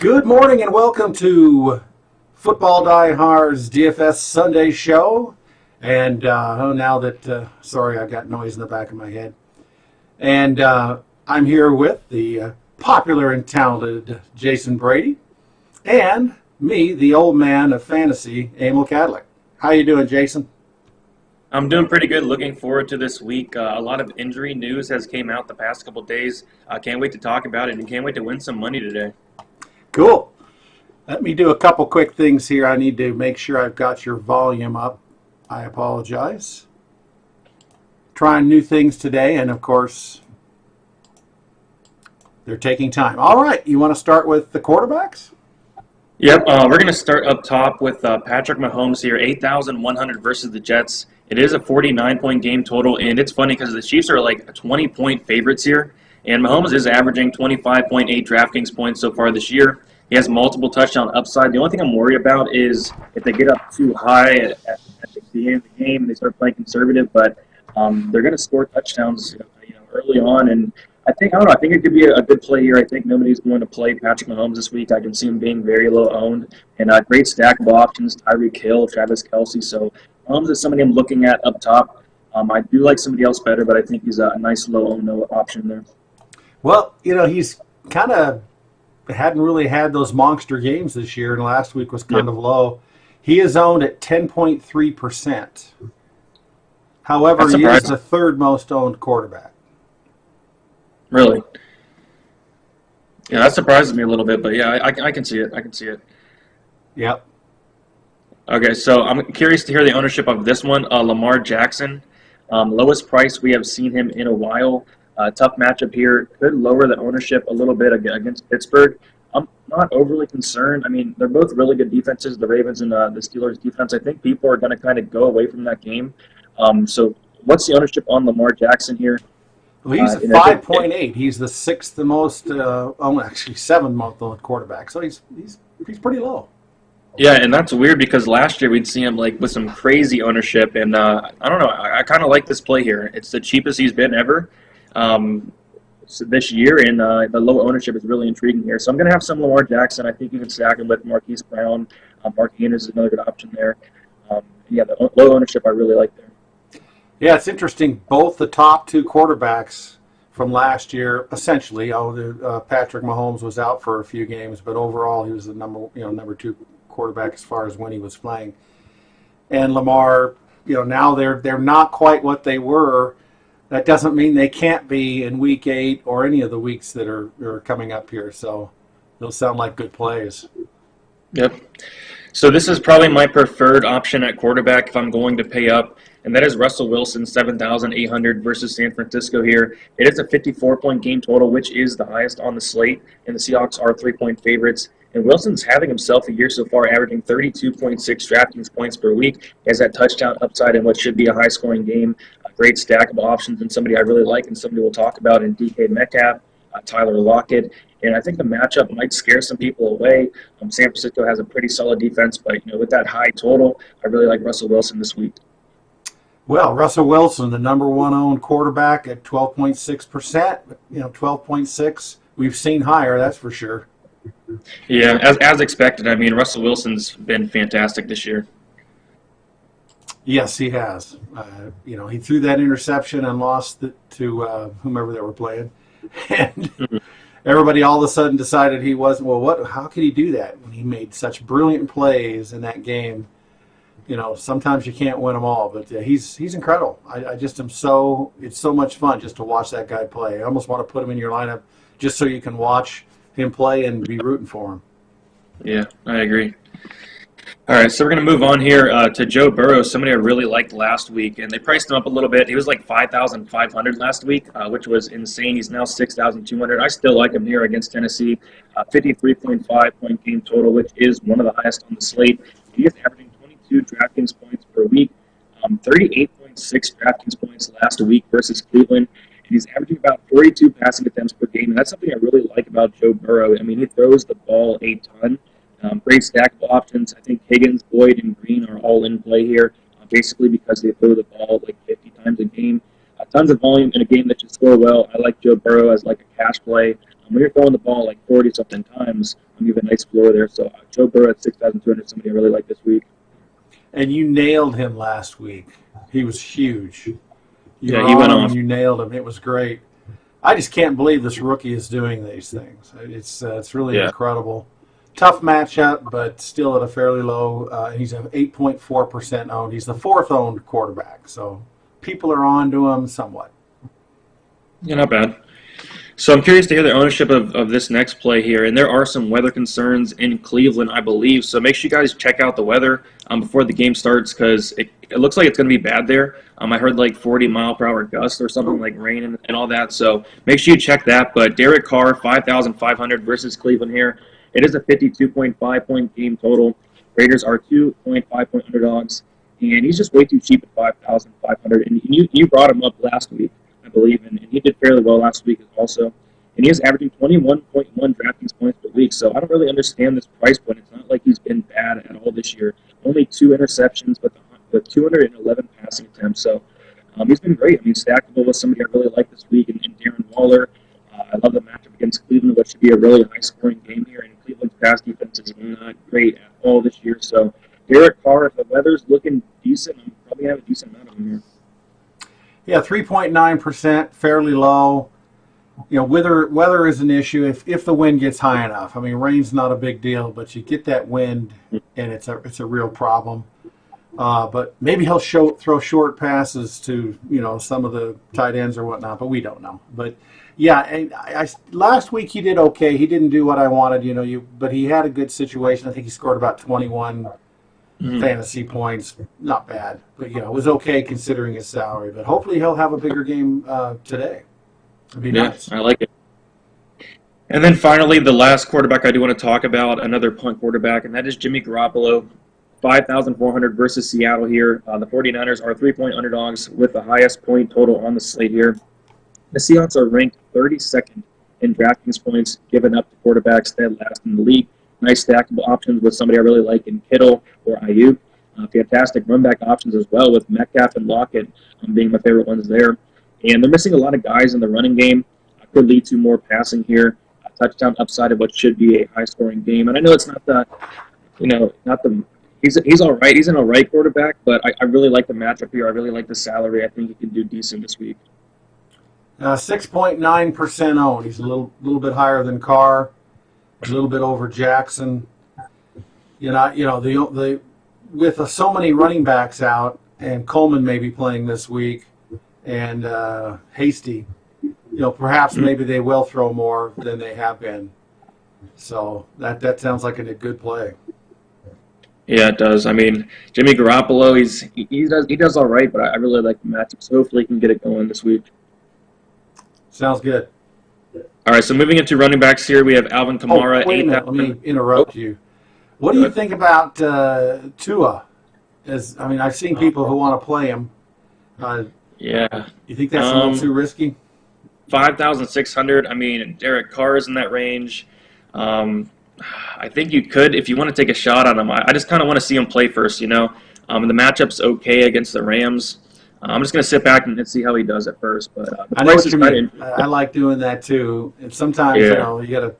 Good morning and welcome to Football Die Hard's DFS Sunday show. And sorry, I got noise in the back of my head. And I'm here with the popular and talented Jason Brady and me, the old man of fantasy, Emil Kadlec. How you doing, Jason? I'm doing pretty good. Looking forward to this week. A lot of injury news has came out the past couple of days. I can't wait to talk about it and can't wait to win some money today. Cool. Let me do a couple quick things here. I need to make sure I've got your volume up. I apologize. Trying new things today, and of course, they're taking time. All right, you want to start with the quarterbacks? Yep, we're going to start up top with Patrick Mahomes here, 8,100 versus the Jets. It is a 49-point game total, and it's funny because the Chiefs are like 20-point favorites here, and Mahomes is averaging 25.8 DraftKings points so far this year. He has multiple touchdown upside. The only thing I'm worried about is if they get up too high at the end of the game and they start playing conservative, but they're going to score touchdowns early on, and I think it could be a good play here. I think nobody's going to play Patrick Mahomes this week. I can see him being very low owned, and a great stack of options: Tyreek Hill, Travis Kelce. So Mahomes is somebody I'm looking at up top. I do like somebody else better, but I think he's a nice low owned option there. Well, he's kind of hadn't really had those monster games this year, and last week was kind of low. He is owned at 10.3%. However, he is the third most owned quarterback. Really? Yeah, that surprises me a little bit, but yeah, I can see it. I can see it. Yep. Okay, so I'm curious to hear the ownership of this one. Lamar Jackson, lowest price we have seen him in a while. Tough matchup here. Could lower the ownership a little bit against Pittsburgh. I'm not overly concerned. I mean, they're both really good defenses, the Ravens and the Steelers defense. I think people are going to kind of go away from that game. So what's the ownership on Lamar Jackson here? Well, he's 5.8. He's the sixth most, actually seventh most owned quarterback. So he's pretty low. Yeah, and that's weird because last year we'd see him like with some crazy ownership, and I don't know. I kind of like this play here. It's the cheapest he's been ever so this year, and the low ownership is really intriguing here. So I'm going to have some Lamar Jackson. I think you can stack him with Marquise Brown. Mark Andrews is another good option there. The low ownership I really like there. Yeah, it's interesting. Both the top two quarterbacks from last year, essentially, Patrick Mahomes was out for a few games, but overall he was the number two quarterback as far as when he was playing. And Lamar, now they're not quite what they were. That doesn't mean they can't be in week 8 or any of the weeks that are coming up here. So those sound like good plays. Yep. So this is probably my preferred option at quarterback if I'm going to pay up, and that is Russell Wilson, 7,800 versus San Francisco here. It is a 54-point game total, which is the highest on the slate, and the Seahawks are 3-point favorites. And Wilson's having himself a year so far, averaging 32.6 DraftKings points per week. He has that touchdown upside in what should be a high-scoring game. A great stack of options, and somebody I really like and somebody we'll talk about in DK Metcalf, Tyler Lockett. And I think the matchup might scare some people away. San Francisco has a pretty solid defense, but with that high total, I really like Russell Wilson this week. Well, Russell Wilson, the number one owned quarterback at 12.6%. 12.6. We've seen higher, that's for sure. Yeah, as expected. I mean, Russell Wilson's been fantastic this year. Yes, he has. He threw that interception and lost it to whomever they were playing. And everybody all of a sudden decided he wasn't. Well, how could he do that when he made such brilliant plays in that game? Sometimes you can't win them all, but he's incredible. I just am it's so much fun just to watch that guy play. I almost want to put him in your lineup just so you can watch him play and be rooting for him. Yeah, I agree. All right, so we're going to move on here to Joe Burrow, somebody I really liked last week, and they priced him up a little bit. He was like 5,500 last week, which was insane. He's now 6,200. I still like him here against Tennessee. 53.5-point game total, which is one of the highest on the slate. He is averaging 22 DraftKings points per week, 38.6 DraftKings points last week versus Cleveland. And he's averaging about 42 passing attempts per game, and that's something I really like about Joe Burrow. I mean, he throws the ball a ton. Great stack of options. I think Higgins, Boyd, and Green are all in play here, basically because they throw the ball like 50 times a game. Tons of volume in a game that should score well. I like Joe Burrow as like a cash play. When you're throwing the ball like 40-something times, you have a nice floor there. So Joe Burrow at 6,200, somebody I really like this week. And you nailed him last week. He was huge. He went off. You nailed him. It was great. I just can't believe this rookie is doing these things. It's really incredible. Tough matchup, but still at a fairly low. He's an 8.4% owned. He's the fourth owned quarterback. So people are on to him somewhat. Yeah, not bad. So I'm curious to hear the ownership of this next play here. And there are some weather concerns in Cleveland, I believe. So make sure you guys check out the weather before the game starts because it looks like it's going to be bad there. I heard like 40-mile-per-hour gusts or something like rain and all that. So make sure you check that. But Derek Carr, 5,500 versus Cleveland here. It is a 52.5-point game total. Raiders are 2.5-point underdogs. And he's just way too cheap at 5,500. And you brought him up last week, I believe, and he did fairly well last week also. And he is averaging 21.1 DraftKings points per week, so I don't really understand this price point. It's not like he's been bad at all this year. Only 2 interceptions, but 211 passing attempts, so he's been great. I mean, stackable with somebody I really like this week, and Darren Waller. I love the matchup against Cleveland, which should be a really high-scoring game here, and Cleveland's pass defense is not great at all this year, so Derek Carr, if the weather's looking decent, I'm probably going to have a decent amount of him here. Yeah, 3.9%, fairly low. You know, weather is an issue if the wind gets high enough. I mean, rain's not a big deal, but you get that wind, and it's a real problem. But maybe he'll throw short passes to some of the tight ends or whatnot, but we don't know. But yeah, and last week he did okay. He didn't do what I wanted, but he had a good situation. I think he scored about 21 fantasy points. Not bad, but it was okay considering his salary. But hopefully he'll have a bigger game today. It'd be nice. I like it. And then finally, the last quarterback I do want to talk about, another punt quarterback, and that is Jimmy Garoppolo. 5,400 versus Seattle here. The 49ers are 3-point underdogs with the highest point total on the slate here. The Seahawks are ranked 32nd in DraftKings points given up to quarterbacks dead last in the league. Nice stackable options with somebody I really like in Kittle or Ayuk. Fantastic run-back options as well with Metcalf and Lockett being my favorite ones there. And they're missing a lot of guys in the running game. Could lead to more passing here. A touchdown upside of what should be a high-scoring game. And I know it's not the, he's all right. He's an all right quarterback, but I really like the matchup here. I really like the salary. I think he can do decent this week. 6.9% owned. He's a little bit higher than Carr, a little bit over Jackson. With so many running backs out, and Coleman may be playing this week, and Hasty, perhaps maybe they will throw more than they have been. So that sounds like a good play. Yeah, it does. I mean, Jimmy Garoppolo, he does all right, but I really like the matchup, so hopefully he can get it going this week. Sounds good. All right, so moving into running backs here, we have Alvin Kamara. Wait a minute, let me interrupt you. What do you think about Tua? I've seen people who want to play him. Yeah. You think that's a little too risky? 5,600. I mean, Derek Carr is in that range. I think you could, if you want to take a shot on him. I just kind of want to see him play first, The matchup's okay against the Rams. I'm just going to sit back and see how he does at first. But I know what you mean. I like doing that too. And sometimes,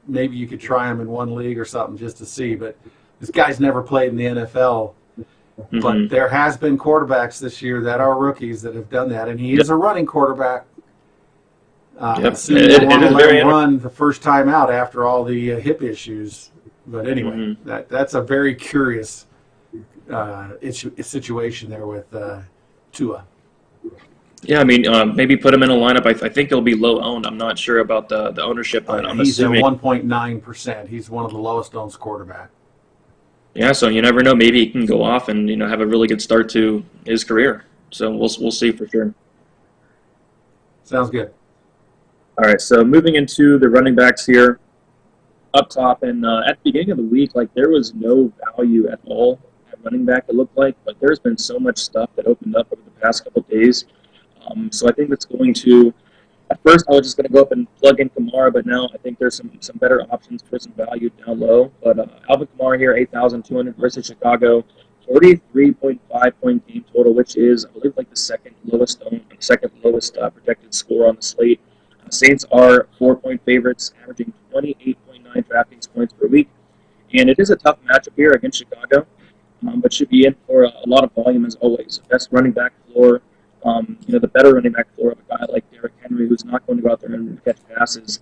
maybe you could try him in one league or something just to see. But this guy's never played in the NFL. Mm-hmm. But there has been quarterbacks this year that are rookies that have done that, and he is a running quarterback. Soon they want to let him run the first time out after all the hip issues. But anyway, that's a very curious situation there with Tua. Yeah, I mean, maybe put him in a lineup. I think he'll be low owned. I'm not sure about the ownership, but I'm assuming. He's at 1.9%. He's one of the lowest owned quarterbacks. Yeah, so you never know. Maybe he can go off and have a really good start to his career. So we'll see for sure. Sounds good. All right, so moving into the running backs here, up top, and at the beginning of the week, there was no value at all at running back. It looked like, but there's been so much stuff that opened up over the past couple of days. So I think that's going to. At first, I was just going to go up and plug in Kamara, but now I think there's some better options for some value down low. But Alvin Kamara here, 8,200 versus Chicago, 43.5-point game total, which is, I believe, the second lowest projected score on the slate. Saints are 4-point favorites, averaging DraftKings points per week. And it is a tough matchup here against Chicago, but should be in for a lot of volume as always. Best running back floor, the better running back floor of a guy like Derrick Henry, who's not going to go out there and catch passes.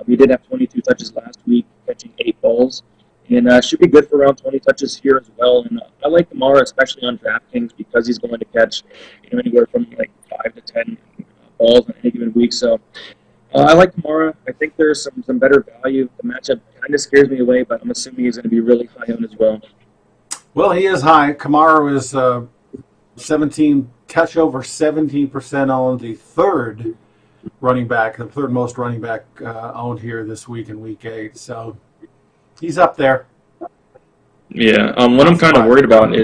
He did have 22 touches last week, catching 8 balls, and should be good for around 20 touches here as well. And I like Kamara, especially on DraftKings, because he's going to catch anywhere from like 5 to 10 balls on any given week. So I like Kamara. I think there's some better value. The matchup kind of scares me away, but I'm assuming he's going to be really high owned as well. Well, he is high. Kamara is 17% owned, the third most running back owned here this week in Week 8. So he's up there. Yeah. What I'm kind of worried about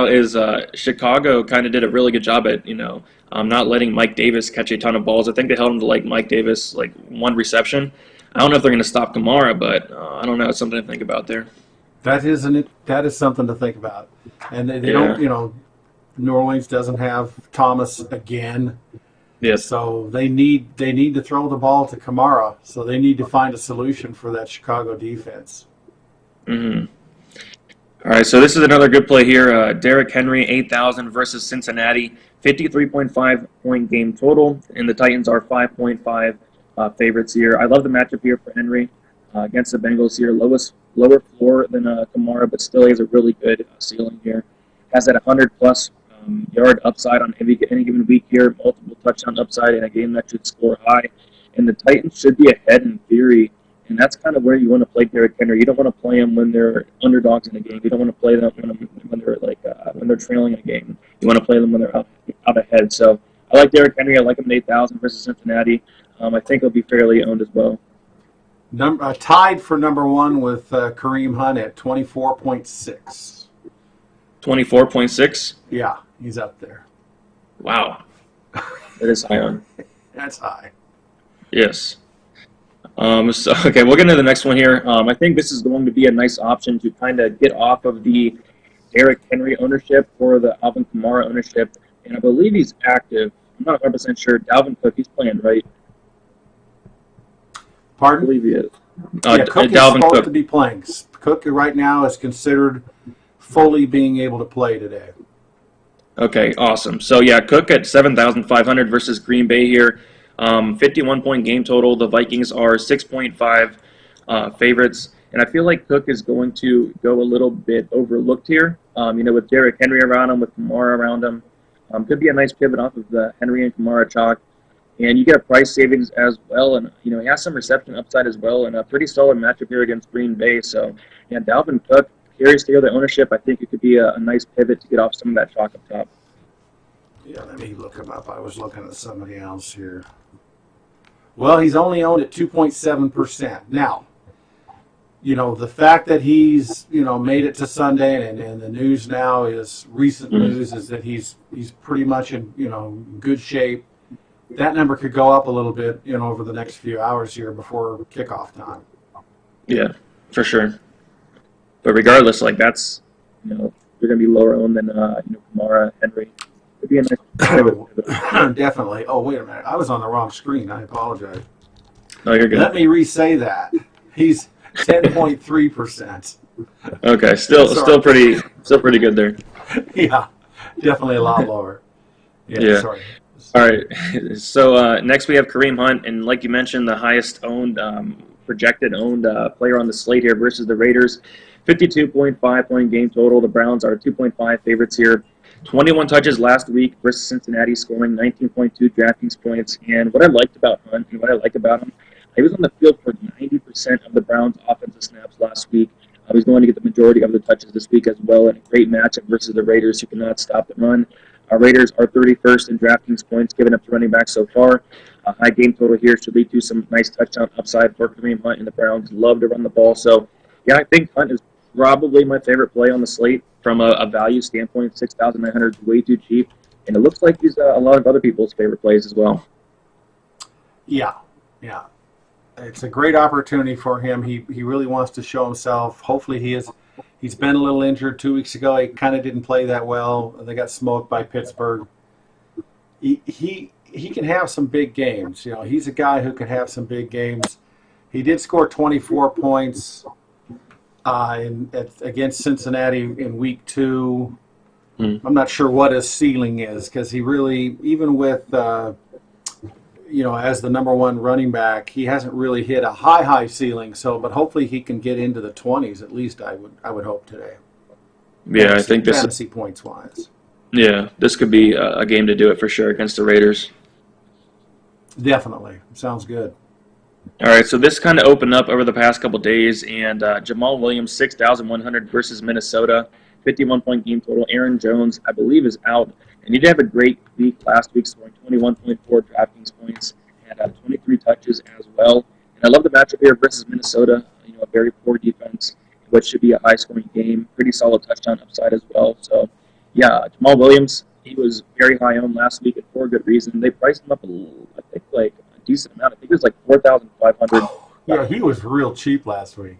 is Chicago kind of did a really good job at not letting Mike Davis catch a ton of balls. I think they held him to like Mike Davis like 1 reception. I don't know if they're going to stop Kamara, but I don't know. It's something to think about there. That is something to think about. And they don't, New Orleans doesn't have Thomas again. Yes. So they need to throw the ball to Kamara. So they need to find a solution for that Chicago defense. Mm-hmm. All right, so this is another good play here. Derrick Henry, 8,000 versus Cincinnati, 53.5 point game total, and the Titans are 5.5 favorites here. I love the matchup here for Henry against the Bengals here. Lower floor than Kamara, but still he has a really good ceiling here. Has that 100-plus yard upside on any given week here, multiple touchdown upside in a game that should score high. And the Titans should be ahead in theory, and that's kind of where you want to play Derrick Henry. You don't want to play him when they're underdogs in a game. You don't want to play them when they're when they're trailing in a game. You want to play them when they're out ahead. So I like Derrick Henry. I like him at 8,000 versus Cincinnati. I think he'll be fairly owned as well. Tied for number 1 with Kareem Hunt at 24.6. 24.6? Yeah, he's up there. Wow. That is high on. That's high. Yes. Okay, we'll get into the next one here. I think this is going to be a nice option to kind of get off of the Derrick Henry ownership for the Alvin Kamara ownership. And I believe he's active. I'm not 100% sure. Dalvin Cook, he's playing, right? Pardon? I believe he is. Cook is supposed to be playing. Cook right now is considered fully being able to play today. Okay, awesome. So, Cook at 7,500 versus Green Bay here. 51-point game total. The Vikings are 6.5 favorites. And I feel like Cook is going to go a little bit overlooked here. With Derrick Henry around him, with Kamara around him. Could be a nice pivot off of the Henry and Kamara chalk. And you get a price savings as well. And, he has some reception upside as well. And a pretty solid matchup here against Green Bay. So, Dalvin Cook, curious to hear the ownership. I think it could be a nice pivot to get off some of that chalk up top. Yeah, let me look him up. I was looking at somebody else here. Well, he's only owned at 2.7%. Now, the fact that he's, made it to Sunday and the news now is, recent news is that he's pretty much in, good shape. That number could go up a little bit, over the next few hours here before kickoff time. Yeah, for sure. But regardless, that's, they're going to be lower owned than, Kamara, Henry. It'd be a nice Definitely. Oh, wait a minute. I was on the wrong screen. I apologize. No, you're good. Let me re-say that. He's 10.3%. Okay, still pretty good there. Yeah, definitely a lot lower. Yeah. Sorry. All right. So next we have Kareem Hunt, and like you mentioned, the highest owned, projected owned player on the slate here versus the Raiders. 52.5 point game total. The Browns are 2.5 favorites here. 21 touches last week versus Cincinnati, scoring 19.2 DraftKings points. And what I liked about Hunt and what I like about him, he was on the field for 90% of the Browns' offensive snaps last week. He's going to get the majority of the touches this week as well, and a great matchup versus the Raiders, who cannot stop the run. Our Raiders are 31st in DraftKings points given up to running back so far. A high game total here should lead to some nice touchdown upside for Kareem Hunt, and the Browns love to run the ball. So, I think Hunt is probably my favorite play on the slate from a value standpoint. 6,900 is way too cheap, and it looks like he's a lot of other people's favorite plays as well. Yeah. It's a great opportunity for him. He really wants to show himself. Hopefully he's been a little injured 2 weeks ago. He kind of didn't play that well. They got smoked by Pittsburgh. He can have some big games. He's a guy who can have some big games. He did score 24 points against Cincinnati in week 2. I'm not sure what his ceiling is because he really, even with, as the number 1 running back, he hasn't really hit a high ceiling. So, but hopefully he can get into the 20s at least. I would hope today. Yeah, I think fantasy points wise. Yeah, this could be a game to do it for sure against the Raiders. Definitely, sounds good. All right, so this kind of opened up over the past couple days, and Jamal Williams 6,100 versus Minnesota, 51-point game total. Aaron Jones, I believe, is out, and he did have a great week last week, scoring 21.4 DraftKings points and 23 touches as well. And I love the matchup here versus Minnesota. A very poor defense, which should be a high-scoring game. Pretty solid touchdown upside as well. So, yeah, Jamal Williams, he was very high owned last week and for good reason. They priced him up, I think, like a decent amount. I think it was like 4,500. Yeah, he was real cheap last week.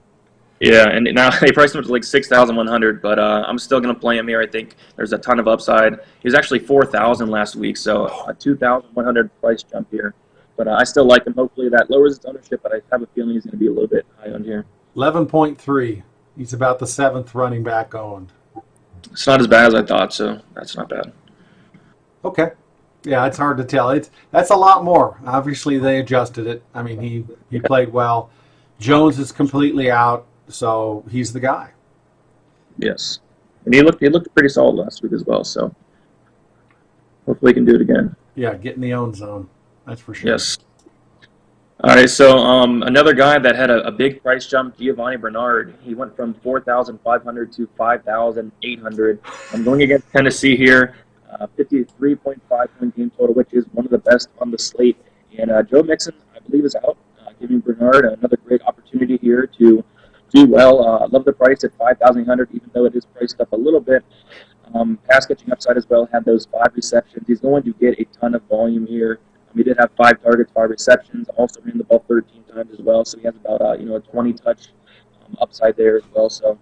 Yeah, and now they priced him to like 6,100, but I'm still going to play him here. I think there's a ton of upside. He was actually 4,000 last week, so a 2,100 price jump here. But I still like him. Hopefully that lowers his ownership, but I have a feeling he's going to be a little bit high on here. 11.3. He's about the 7th running back owned. It's not as bad as I thought, so that's not bad. Okay. Yeah, it's hard to tell. That's a lot more. Obviously, they adjusted it. I mean, he played well. Jones is completely out, so he's the guy. Yes, and he looked pretty solid last week as well. So hopefully he can do it again. Yeah, get in the own zone. That's for sure. Yes. All right, so another guy that had a big price jump, Giovanni Bernard. He went from 4,500 to 5,800. I'm going against Tennessee here. 53.5 point game total, which is one of the best on the slate. And Joe Mixon, I believe, is out, giving Bernard another great opportunity here to do well. I love the price at 5,800, even though it is priced up a little bit. Pass catching upside as well, had those 5 receptions. He's going to get a ton of volume here. He did have 5 targets, 5 receptions, also ran the ball 13 times as well. So he has about a 20 touch upside there as well. So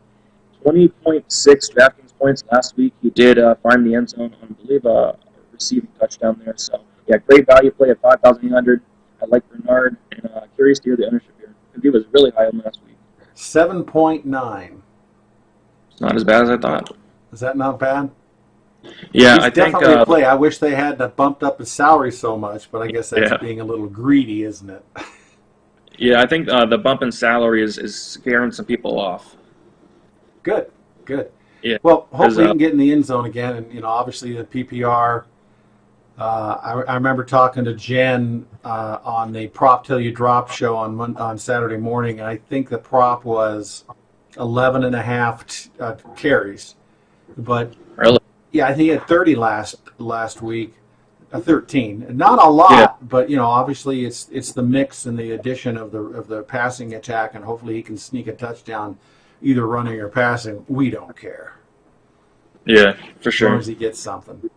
20.6 DraftKings points last week. He did find the end zone on, I believe, a receiving touchdown there. So yeah, great value play at 5,800. I like Bernard, and curious to hear the ownership here because he was really high on last week. 7.9. It's not as bad as I thought. Is that not bad? Yeah, He's I think definitely a play. I wish they hadn't bumped up his salary so much, but I guess that's being a little greedy, isn't it? Yeah, I think the bump in salary is scaring some people off. Good. Yeah. Well, hopefully he can get in the end zone again, and obviously the PPR. I remember talking to Jen on the Prop Till You Drop show on Saturday morning, and I think the prop was 11.5 carries, but really. Yeah, I think he had 30 last week, 13. Not a lot, but obviously it's the mix and the addition of the passing attack, and hopefully he can sneak a touchdown, either running or passing. We don't care. Yeah, for sure. As long as he gets something.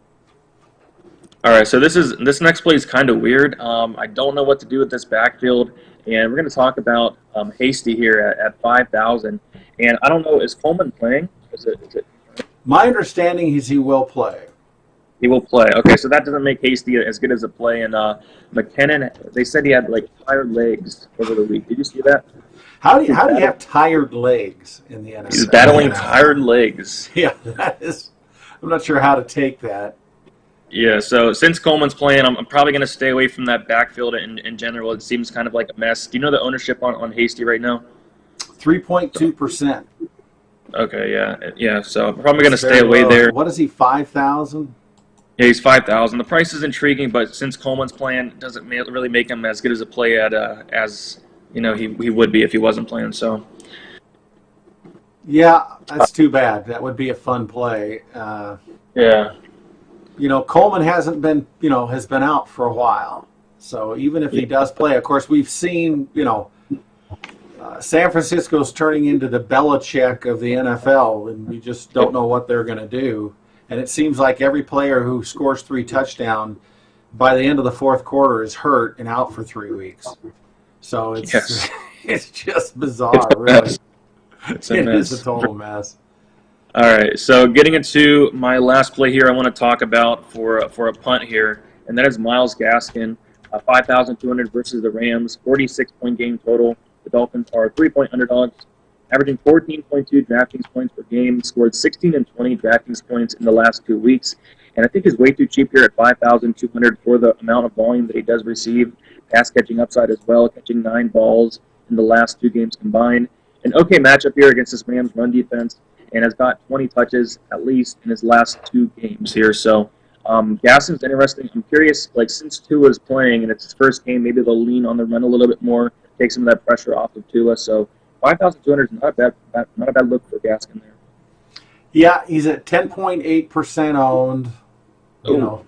All right, so this next play is kind of weird. I don't know what to do with this backfield, and we're going to talk about Hasty here at 5,000. And I don't know, is Coleman playing? Is it? My understanding is he will play. He will play. Okay, so that doesn't make Hasty as good as a play. And McKinnon, they said he had like tired legs over the week. Did you see that? How do you have tired legs in the NFL? He's battling tired legs. Yeah, that is. I'm not sure how to take that. Yeah, so since Coleman's playing, I'm probably going to stay away from that backfield in general. It seems kind of like a mess. Do you know the ownership on Hasty right now? 3.2%. Okay, yeah. So I'm probably going to stay away there. What is he, 5,000? Yeah, he's 5,000. The price is intriguing, but since Coleman's playing, it doesn't really make him as good as a play as he would be if he wasn't playing. So. Yeah, that's too bad. That would be a fun play. Yeah. Coleman has been out for a while. So even if he does play, of course, we've seen, San Francisco's turning into the Belichick of the NFL, and we just don't know what they're going to do. And it seems like every player who scores 3 touchdowns by the end of the fourth quarter is hurt and out for 3 weeks. So it's just bizarre, really. It is a total mess. All right, so getting into my last play here, I want to talk about for a punt here, and that is Myles Gaskin, 5,200 versus the Rams, 46-point game total. The Dolphins are 3-point underdogs, averaging 14.2 DraftKings points per game, scored 16 and 20 DraftKings points in the last 2 weeks. And I think he's way too cheap here at 5,200 for the amount of volume that he does receive. Pass catching upside as well, catching 9 balls in the last 2 games combined. An okay matchup here against this Rams run defense, and has got 20 touches at least in his last 2 games here. So Gaston's interesting. I'm curious, like since Tua's playing and it's his first game, maybe they'll lean on the run a little bit more, take some of that pressure off of Tua. So 5,200 is not a bad look for Gaston there. Yeah, he's at 10.8% owned. You know,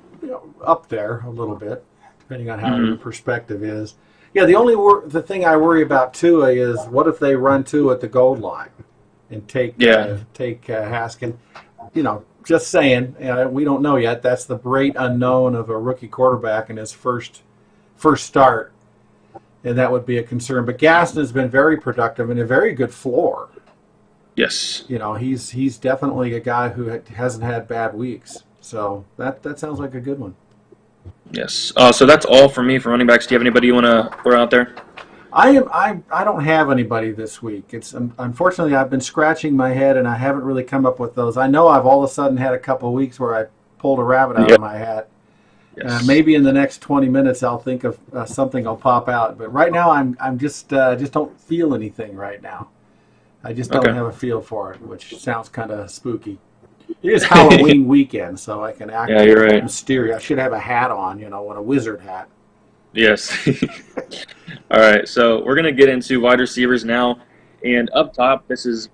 up there a little bit, depending on how your perspective is. Yeah, the thing I worry about Tua is what if they run Tua at the goal line and take Haskin. You know, just saying. We don't know yet. That's the great unknown of a rookie quarterback in his first start, and that would be a concern. But Gaston has been very productive and a very good floor. Yes. You know, he's definitely a guy who hasn't had bad weeks. So that sounds like a good one. Yes. So that's all for me for running backs. Do you have anybody you want to throw out there? I don't have anybody this week. It's unfortunately I've been scratching my head and I haven't really come up with those. I know I've all of a sudden had a couple of weeks where I pulled a rabbit out of my hat. Yes. Maybe in the next 20 minutes I'll think of something will pop out. But right now I'm just don't feel anything right now. I just don't have a feel for it, which sounds kind of spooky. It is Halloween weekend, so I can act mysterious. I should have a hat on, a wizard hat. Yes. All right, so we're going to get into wide receivers now. And up top, this is,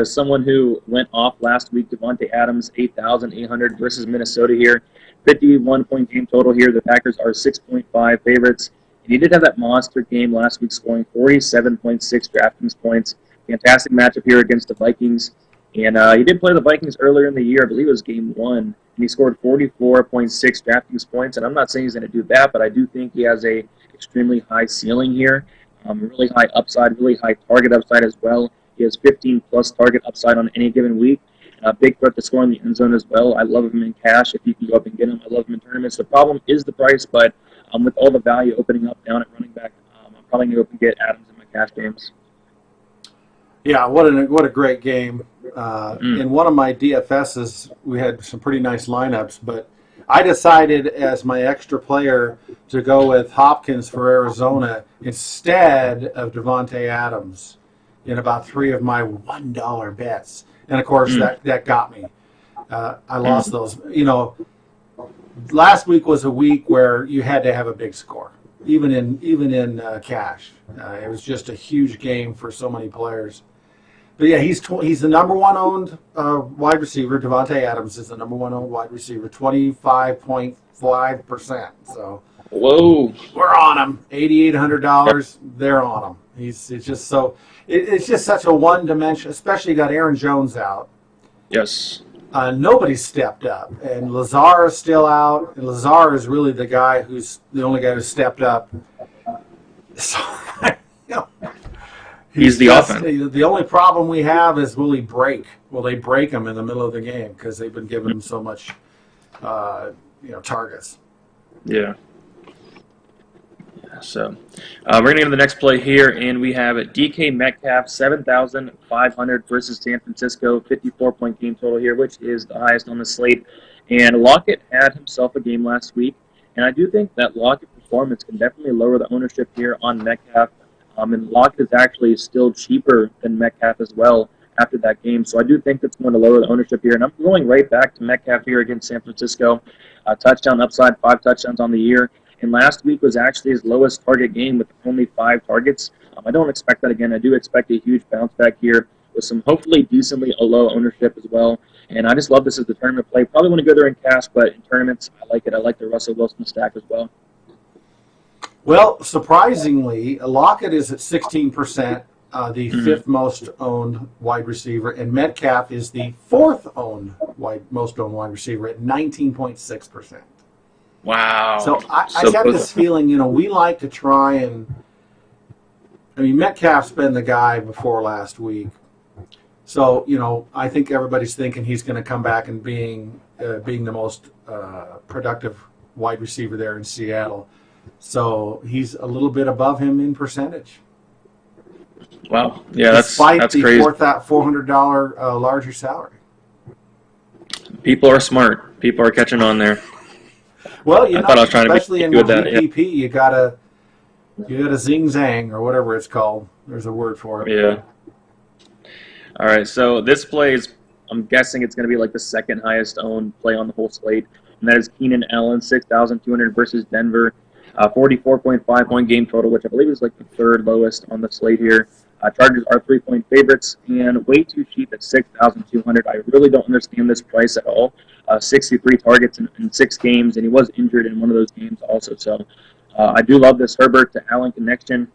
someone who went off last week, Davante Adams, 8,800 versus Minnesota here. 51-point game total here. The Packers are 6.5 favorites. And he did have that monster game last week, scoring 47.6 DraftKings points. Fantastic matchup here against the Vikings. And he did play the Vikings earlier in the year. I believe it was game 1. And he scored 44.6 DraftKings points. And I'm not saying he's going to do that, but I do think he has a extremely high ceiling here. Really high upside, really high target upside as well. He has 15-plus target upside on any given week. A big threat to score in the end zone as well. I love him in cash if you can go up and get him. I love him in tournaments. The problem is the price, but with all the value opening up down at running back, I'm probably going to go up and get Adams in my cash games. Yeah, what a great game. In one of my DFSs, we had some pretty nice lineups, but I decided as my extra player to go with Hopkins for Arizona instead of Davante Adams in about 3 of my $1 bets. And, of course, that got me. I lost those. Last week was a week where you had to have a big score, even in cash. It was just a huge game for so many players. But yeah, he's the number one owned wide receiver. Davante Adams is the number one owned wide receiver, 25.5%. So, whoa, we're on him. $8,800. They're on him. It's just such a one dimension. Especially you got Aaron Jones out. Yes. Nobody's stepped up, and Lazar is still out. And Lazar is really the guy who's the only guy who stepped up. So, he's the offense. The only problem we have is will he break? Will they break him in the middle of the game because they've been giving him so much, targets? Yeah. So we're going to go to the next play here, and we have DK Metcalf, 7,500 versus San Francisco, 54-point game total here, which is the highest on the slate. And Lockett had himself a game last week, and I do think that Lockett performance can definitely lower the ownership here on Metcalf. And Lockett is actually still cheaper than Metcalf as well after that game. So I do think that's going to lower the ownership here. And I'm going right back to Metcalf here against San Francisco. Touchdown upside, 5 touchdowns on the year. And last week was actually his lowest target game with only 5 targets. I don't expect that again. I do expect a huge bounce back here with some hopefully decently a low ownership as well. And I just love this as the tournament play. Probably want to go there in cash, but in tournaments, I like it. I like the Russell Wilson stack as well. Well, surprisingly, Lockett is at 16%, the 5th most owned wide receiver, and Metcalf is the 4th most owned wide receiver at 19.6%. Wow. So I got this feeling, we like to try and Metcalf's been the guy before last week. So, I think everybody's thinking he's going to come back and being the most productive wide receiver there in Seattle. So he's a little bit above him in percentage. Wow. Yeah, despite that's the crazy. $400 larger salary. People are smart. People are catching on there. Well, I thought I was trying to be especially in good with that. Yeah. GPP, you gotta zing zang or whatever it's called. There's a word for it. Yeah. All right. So this play is, I'm guessing it's going to be like the second highest owned play on the whole slate, and that is Keenan Allen, 6,200 versus Denver, 44.5 point game total, which I believe is like the third lowest on the slate here. Chargers are 3-point favorites and way too cheap at 6,200. I really don't understand this price at all. 63 targets in 6 games, and he was injured in one of those games also. So I do love this Herbert to Allen connection.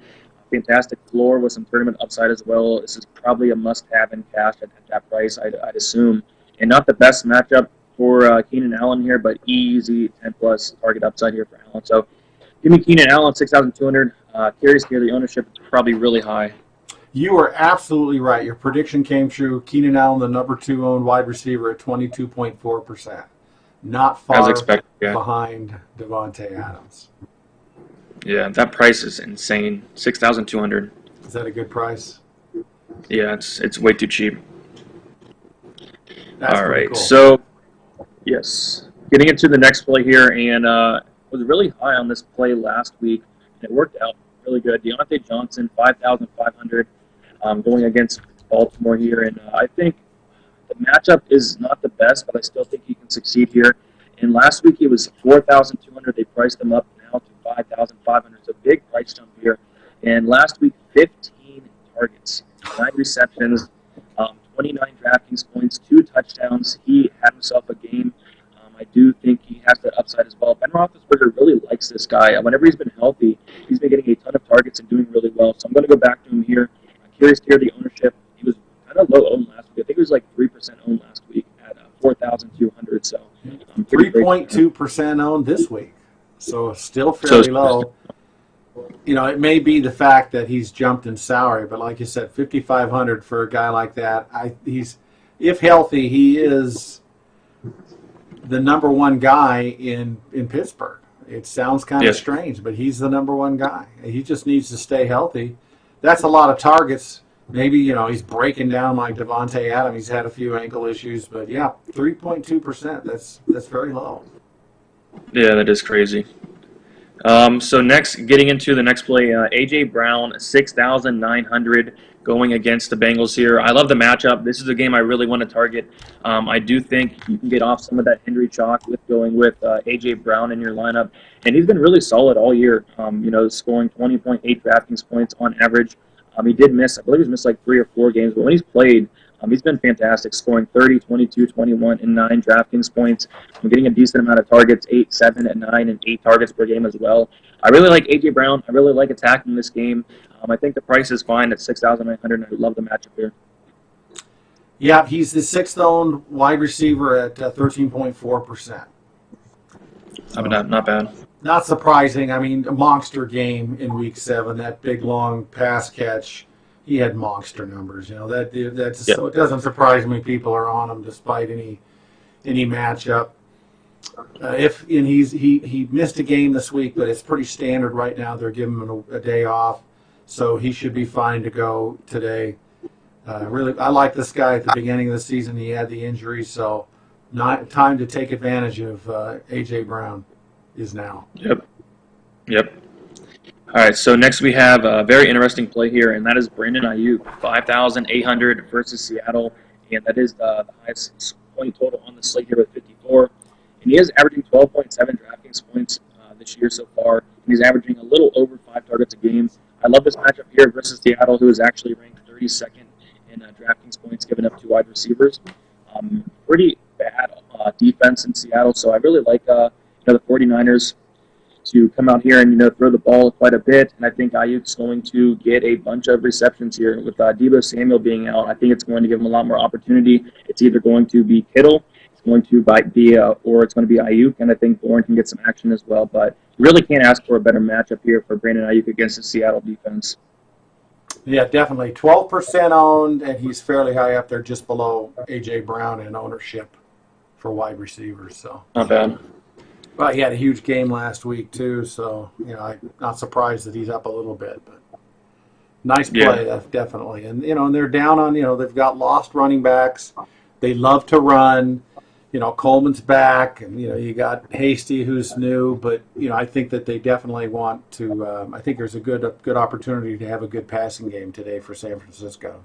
Fantastic floor with some tournament upside as well. This is probably a must-have in cash at that price, I'd assume. And not the best matchup for Keenan Allen here, but easy 10-plus target upside here for Allen. So give me Keenan Allen, 6,200. Curious here, the ownership is probably really high. You are absolutely right. Your prediction came true. Keenan Allen, the number 2 owned wide receiver at 22.4%. Not far As expected, yeah. behind Devontae Adams. Yeah, that price is insane. 6,200. Is that a good price? Yeah, it's way too cheap. That's all right, cool. So yes, getting into the next play here, and was really high on this play last week, and it worked out really good. Deontay Johnson, 5,500, going against Baltimore here, and I think the matchup is not the best, but I still think he can succeed here. And last week he was 4,200. They priced him up now to 5,500. So big price jump here. And last week, 15 targets, 9 receptions, 29 DraftKings points, 2 touchdowns. He had himself a game. I do think he has that upside as well. Ben Roethlisberger really likes this guy. Whenever he's been healthy, he's been getting a ton of targets and doing really well. So I'm going to go back to him here. I'm curious to hear the ownership. He was kind of low owned last week. I think it was like 3% owned last week at 4,200. So 3.2% owned this week. So still fairly low. You know, it may be the fact that he's jumped in salary, but like you said, 5,500 for a guy like that. He's, if healthy, he is the number 1 guy in Pittsburgh. It sounds kind of strange, but he's the number 1 guy. He just needs to stay healthy. That's a lot of targets. Maybe, you know, he's breaking down like Devontae Adams. He's had a few ankle issues, but yeah, 3.2%. That's very low. Yeah, that is crazy. So next, getting into the next play, A.J. Brown, 6,900 going against the Bengals here. I love the matchup. This is a game I really want to target. I do think you can get off some of that Henry chalk with going with A.J. Brown in your lineup. And he's been really solid all year, scoring 20.8 DraftKings points on average. He did miss, I believe he's missed like 3 or 4 games, but when he's played, he's been fantastic, scoring 30, 22, 21, and 9 DraftKings points. I'm getting a decent amount of targets, 8, 7, and 9, and 8 targets per game as well. I really like A.J. Brown. I really like attacking this game. I think the price is fine at 6,900, and I love the matchup here. Yeah, he's the 6th owned wide receiver at 13.4%. Not bad. Not surprising. I mean, a monster game in Week 7. That big long pass catch, he had monster numbers. You know so it doesn't surprise me people are on him despite any matchup. He missed a game this week, but it's pretty standard right now. They're giving him a day off, so he should be fine to go today. I like this guy at the beginning of the season. He had the injury, so not time to take advantage of A.J. Brown is now. Yep. All right, so next we have a very interesting play here, and that is Brandon Ayuk, 5,800 versus Seattle, and that is the highest point total on the slate here with 54. And he is averaging 12.7 DraftKings points this year so far, and he's averaging a little over 5 targets a game. I love this matchup here versus Seattle, who is actually ranked 32nd in DraftKings points given up to wide receivers. Pretty bad defense in Seattle, so I really like the 49ers to come out here and throw the ball quite a bit, and I think Ayuk's going to get a bunch of receptions here with Deebo Samuel being out. I think it's going to give him a lot more opportunity. It's either going to be Kittle, it's going to be or it's going to be Ayuk, and I think Bourne can get some action as well. But you really can't ask for a better matchup here for Brandon Ayuk against the Seattle defense. Yeah, definitely 12% owned, and he's fairly high up there, just below A.J. Brown in ownership for wide receivers. So not bad. Well, he had a huge game last week too, so I'm not surprised that he's up a little bit. But Nice Yeah. play, definitely. And, and they're down on, they've got lost running backs. They love to run. Coleman's back, and, you got Hasty, who's new. But, I think that they definitely want to, I think there's a good opportunity to have a good passing game today for San Francisco.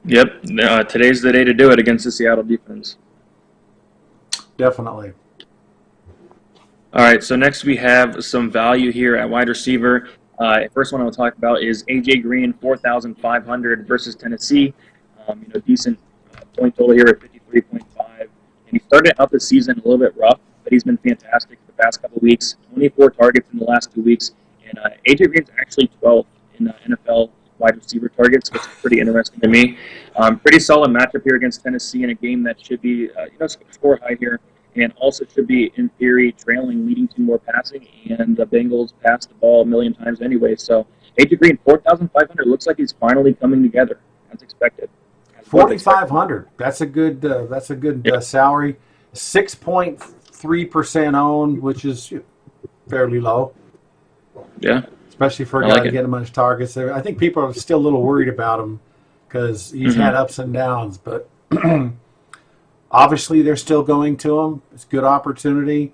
Yep. Today's the day to do it against the Seattle defense. Definitely. All right, so next we have some value here at wide receiver. First one I want to talk about is A.J. Green, 4,500 versus Tennessee. Decent point total here at 53.5. And he started out the season a little bit rough, but he's been fantastic for the past couple of weeks. 24 targets in the last 2 weeks. And A.J. Green's actually 12th in NFL wide receiver targets, which is pretty interesting to me. Pretty solid matchup here against Tennessee in a game that should be, score high here. And also should be, in theory, trailing, leading to more passing, and the Bengals pass the ball a million times anyway. So, A.J. Green, 4,500, looks like he's finally coming together, as expected. 4,500. That's a good salary. 6.3% owned, which is fairly low. Yeah. Especially for a guy getting much targets. I think people are still a little worried about him because he's had ups and downs, but obviously they're still going to him. It's a good opportunity.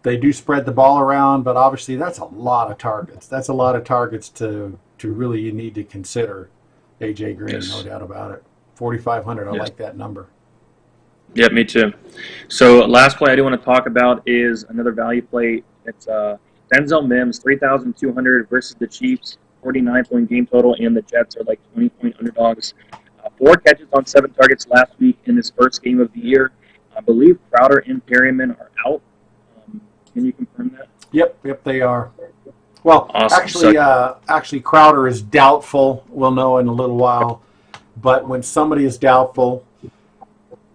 They do spread the ball around, but obviously that's a lot of targets. That's a lot of targets to really you need to consider. A.J. Green, no doubt about it. 4,500, I like that number. Yeah, me too. So last play I do want to talk about is another value play. It's Denzel Mims, 3,200 versus the Chiefs, 49-point game total, and the Jets are like 20-point underdogs. 4 catches on 7 targets last week in his first game of the year. I believe Crowder and Perryman are out. Can you confirm that? Yep, they are. Well, awesome. Actually, Crowder is doubtful. We'll know in a little while. But when somebody is doubtful,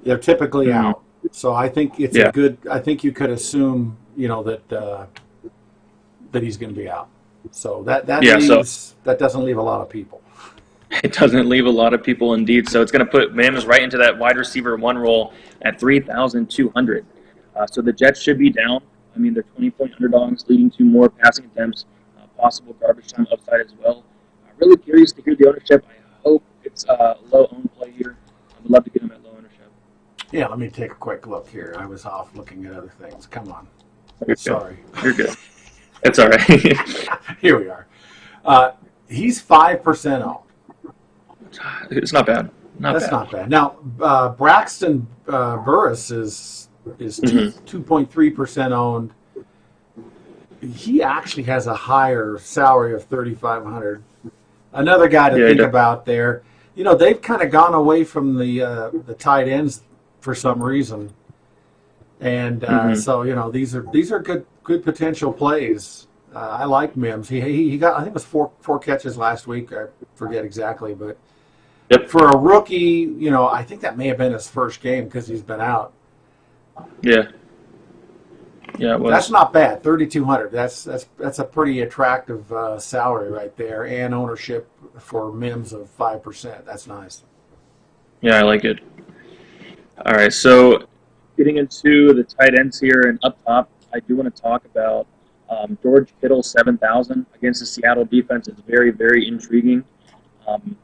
they're typically out. So I think it's a good. I think you could assume, that he's going to be out. So that doesn't leave a lot of people. It doesn't leave a lot of people, indeed. So it's going to put Mims right into that wide receiver 1 role at 3,200. So the Jets should be down. I mean, they're 20-point underdogs, leading to more passing attempts, possible garbage time upside as well. I'm really curious to hear the ownership. I hope it's low-owned play here. I would love to get him at low ownership. Yeah, let me take a quick look here. I was off looking at other things. Come on. Sorry. You're good. It's all right. Here we are. He's 5% owned. It's not bad. That's not bad. Now, Braxton Burris is 2.3% owned. He actually has a higher salary of 3,500. Another guy to think about there. They've kind of gone away from the tight ends for some reason, and so these are good potential plays. I like Mims. He got, I think it was four catches last week. I forget exactly, but for a rookie, I think that may have been his first game because he's been out. Yeah, it was. That's not bad. 3,200. That's a pretty attractive salary right there, and ownership for Mims of 5%. That's nice. Yeah, I like it. All right, so getting into the tight ends here, and up top, I do want to talk about George Kittle, 7,000 against the Seattle defense. It's very, very intriguing. I'm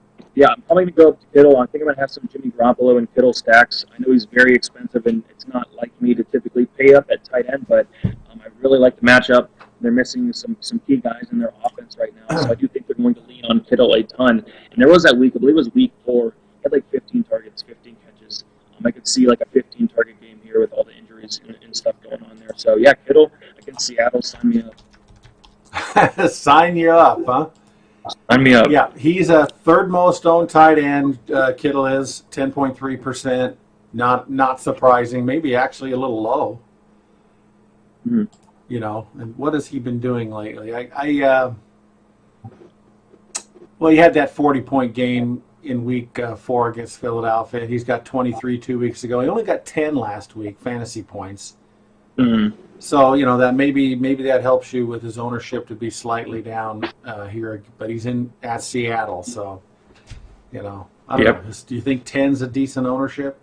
probably going to go up to Kittle. I think I'm going to have some Jimmy Garoppolo and Kittle stacks. I know he's very expensive, and it's not like me to typically pay up at tight end, but I really like the matchup. They're missing some key guys in their offense right now, so I do think they're going to lean on Kittle a ton. And there was that week, I believe it was week 4, he had like 15 targets, 15 catches. I could see like a 15-target game here with all the injuries and stuff going on there. So, yeah, Kittle against Seattle, sign me up. Sign you up, huh? Sign me up. Yeah, he's a third most owned tight end. Kittle is 10.3%. Not surprising. Maybe actually a little low. And what has he been doing lately? Well, he had that 40-point game in week 4 against Philadelphia. He's got 23 2 weeks ago. He only got 10 last week, fantasy points. So, that maybe that helps you with his ownership to be slightly down here. But he's at Seattle, so, I don't know. Do you think 10's a decent ownership?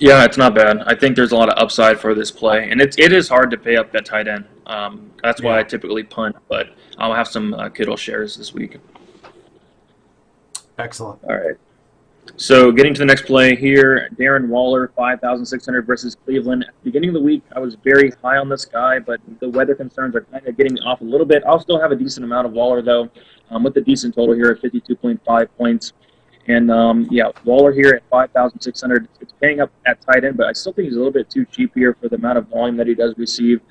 Yeah, it's not bad. I think there's a lot of upside for this play. And it is hard to pay up that tight end. That's why I typically punt, but I'll have some Kittle shares this week. Excellent. All right. So getting to the next play here, Darren Waller, 5,600 versus Cleveland. At the beginning of the week, I was very high on this guy, but the weather concerns are kind of getting me off a little bit. I'll still have a decent amount of Waller, though, with a decent total here at 52.5 points. And, yeah, Waller here at 5,600. It's paying up at tight end, but I still think he's a little bit too cheap here for the amount of volume that he does receive.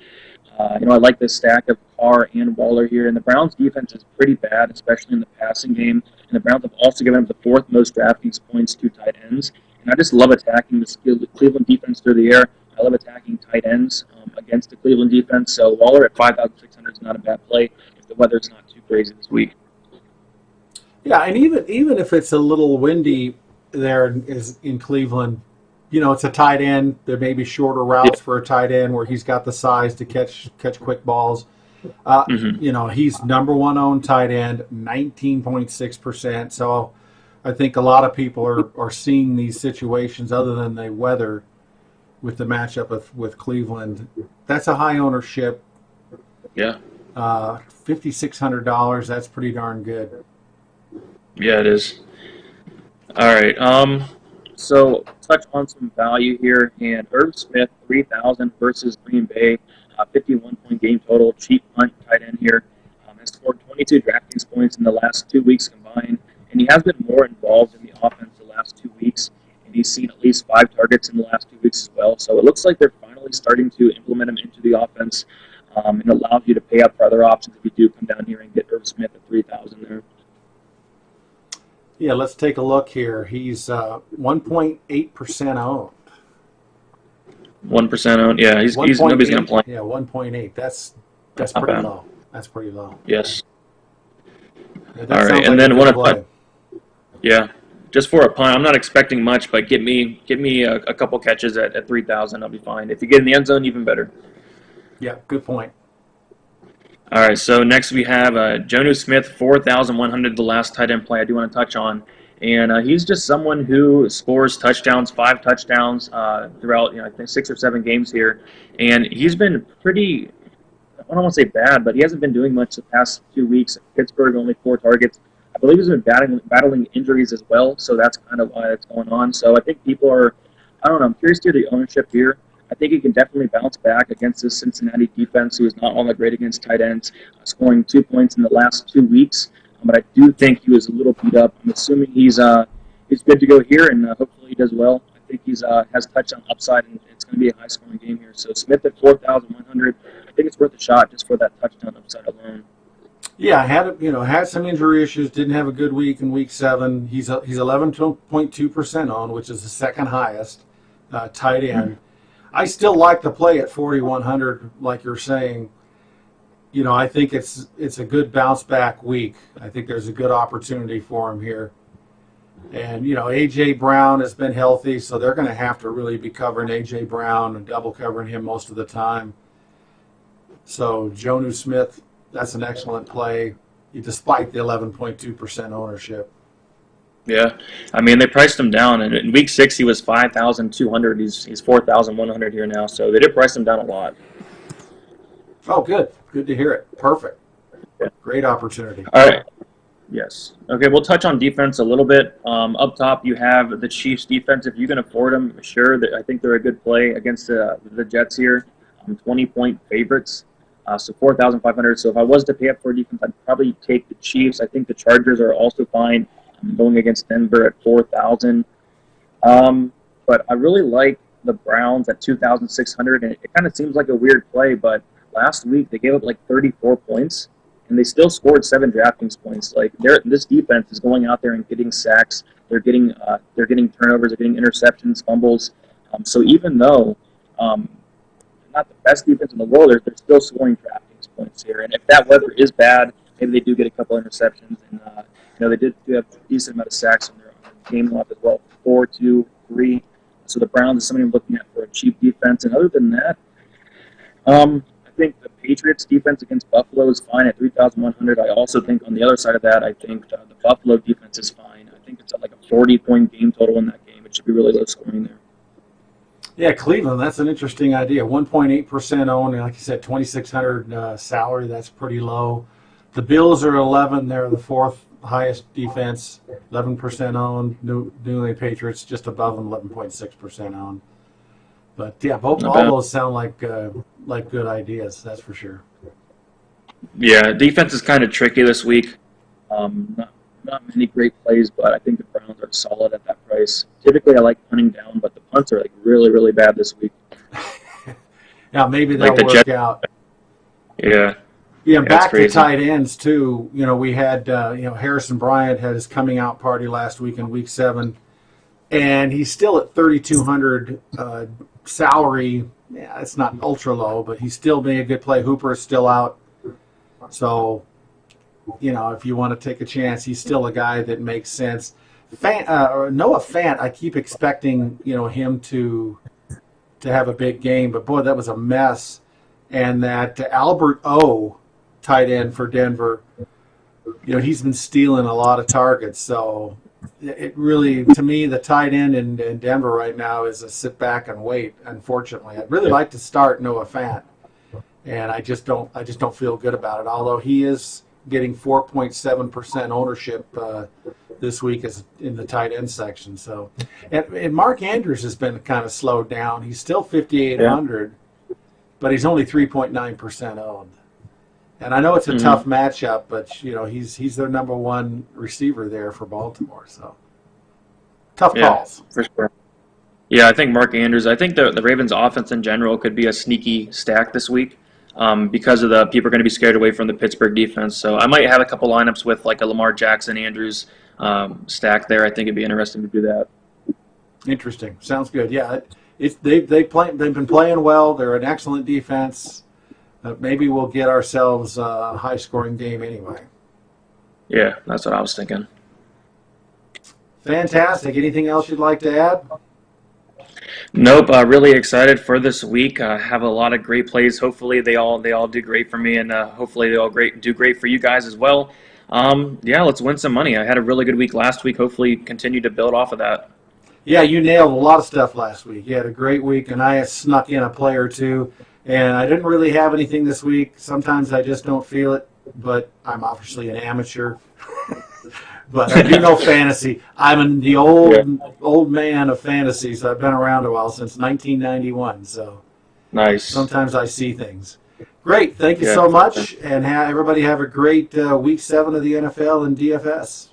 I like this stack of Carr and Waller here. And the Browns' defense is pretty bad, especially in the passing game. And the Browns have also given up the fourth most DraftKings points to tight ends. And I just love attacking the Cleveland defense through the air. I love attacking tight ends against the Cleveland defense. So Waller at 5,600 is not a bad play if the weather's not too crazy this week. Yeah, and even if it's a little windy there in Cleveland, it's a tight end. There may be shorter routes for a tight end where he's got the size to catch quick balls. He's number one owned tight end, 19.6%. So I think a lot of people are seeing these situations other than the weather with the matchup with Cleveland. That's a high ownership. Yeah. $5,600. That's pretty darn good. Yeah, it is. All right. So touch on some value here. And Irv Smith, 3,000 versus Green Bay, 51-point game total, cheap punt tight end here. Has scored 22 DraftKings points in the last 2 weeks combined, and he has been more involved in the offense the last 2 weeks. And he's seen at least 5 targets in the last 2 weeks as well. So it looks like they're finally starting to implement him into the offense, and allows you to pay up for other options if you do come down here and get Irv Smith at 3,000 there. Yeah, let's take a look here. He's 1.8% owned. 1% owned. Yeah, he's nobody's going to play. Yeah, 1.8. That's pretty bad. low. That's pretty low. Yes. Yeah, all right, like and then one punt. Yeah, just for a punt, I'm not expecting much, but give me a couple catches at 3,000. I'll be fine. If you get in the end zone, even better. Yeah, good point. All right, so next we have Jonnu Smith, 4,100, the last tight end play I do want to touch on. And he's just someone who scores touchdowns, 5 touchdowns throughout, I think 6 or 7 games here. And he's been pretty, I don't want to say bad, but he hasn't been doing much the past 2 weeks. Pittsburgh, only 4 targets. I believe he's been battling injuries as well, so that's kind of why that's going on. So I think people are, I don't know, I'm curious to hear the ownership here. I think he can definitely bounce back against this Cincinnati defense, who is not all that great against tight ends, scoring 2 points in the last 2 weeks. But I do think he was a little beat up. I'm assuming he's good to go here, and hopefully he does well. I think he's has touchdown upside, and it's going to be a high-scoring game here. So Smith at 4,100, I think it's worth a shot just for that touchdown upside alone. Yeah, had some injury issues. Didn't have a good week in week 7. He's 11.2% on, which is the second highest tight end. I still like the play at 4,100, like you're saying. I think it's a good bounce back week. I think there's a good opportunity for him here. And, A.J. Brown has been healthy, so they're going to have to really be covering A.J. Brown and double covering him most of the time. So Jonnu Smith, that's an excellent play, despite the 11.2% ownership. Yeah, I mean, they priced him down, and in week 6 he was 5,200. He's 4,100 here now, so they did price him down a lot. Oh, good. Good to hear it. Perfect. Yeah. Great opportunity. All right. Yes. Okay, we'll touch on defense a little bit. Up top, you have the Chiefs' defense. If you can afford them, sure. I think they're a good play against the Jets here. 20-point favorites, so 4,500. So if I was to pay up for defense, I'd probably take the Chiefs. I think the Chargers are also fine. I'm going against Denver at 4,000. But I really like the Browns at 2,600, and it kind of seems like a weird play, but last week they gave up like 34 points, and they still scored 7 DraftKings points. Like this defense is going out there and getting sacks. They're getting turnovers. They're getting interceptions, fumbles. So even though not the best defense in the world, they're still scoring DraftKings points here. And if that weather is bad, maybe they do get a couple interceptions. And they did have a decent amount of sacks on their game left as well, 4, 2, 3. So the Browns is somebody I'm looking at for a cheap defense. And other than that, I think the Patriots' defense against Buffalo is fine at 3,100. I also think on the other side of that, I think the Buffalo defense is fine. I think it's at like a 40-point game total in that game. It should be really low scoring there. Yeah, Cleveland, that's an interesting idea. 1.8% owned, and like you said, 2,600 salary, that's pretty low. The Bills are 11, they're the fourth highest defense, 11% owned. New England Patriots just above them, 11.6% owned. But yeah, both Not all bad. those sound like good ideas, that's for sure. Yeah, defense is kind of tricky this week. Not many great plays, but I think the Browns are solid at that price. Typically, I like punting down, but the punts are like really, really bad this week. Yeah, maybe Like they'll the work Jets. out. Yeah, Yeah, yeah, it's back to crazy. tight ends too. We had Harrison Bryant had his coming out party last week in Week 7, and he's still at 3,200 salary. Yeah, it's not ultra low, but he's still being a good play. Hooper is still out, so if you want to take a chance, he's still a guy that makes sense. Noah Fant, I keep expecting him to have a big game, but boy, that was a mess. And that Albert O, tight end for Denver, he's been stealing a lot of targets. So it really, to me, the tight end in Denver right now is a sit back and wait. Unfortunately, I'd really like to start Noah Fant, and I just don't feel good about it. Although he is getting 4.7% ownership this week is in the tight end section. So, and Mark Andrews has been kind of slowed down. He's still Yeah. 5,800, but he's only 3.9% owned. And I know it's a hmm tough matchup, but he's their number one receiver there for Baltimore. So tough Yeah, calls. for sure. Yeah, I think Mark Andrews. I think the Ravens' offense in general could be a sneaky stack this week because of the people are going to be scared away from the Pittsburgh defense. So I might have a couple lineups with like a Lamar Jackson Andrews stack there. I think it'd be interesting to do that. Interesting. Sounds good. Yeah, they've been playing well. They're an excellent defense. Maybe we'll get ourselves a high scoring game anyway. Yeah, that's what I was thinking. Fantastic. Anything else you'd like to add? Nope. Really excited for this week. Have a lot of great plays. Hopefully they all do great for me, and hopefully they all do great for you guys as well. Yeah, let's win some money. I had a really good week last week. Hopefully continue to build off of that. Yeah, you nailed a lot of stuff last week. You had a great week, and I snuck in a play or two. And I didn't really have anything this week. Sometimes I just don't feel it, but I'm obviously an amateur. But I do know fantasy. I'm the Yeah. old man of fantasy, so I've been around a while since 1991. So Nice. sometimes I see things. Great, thank you Yeah. so much, and everybody have a great Week 7 of the NFL and DFS.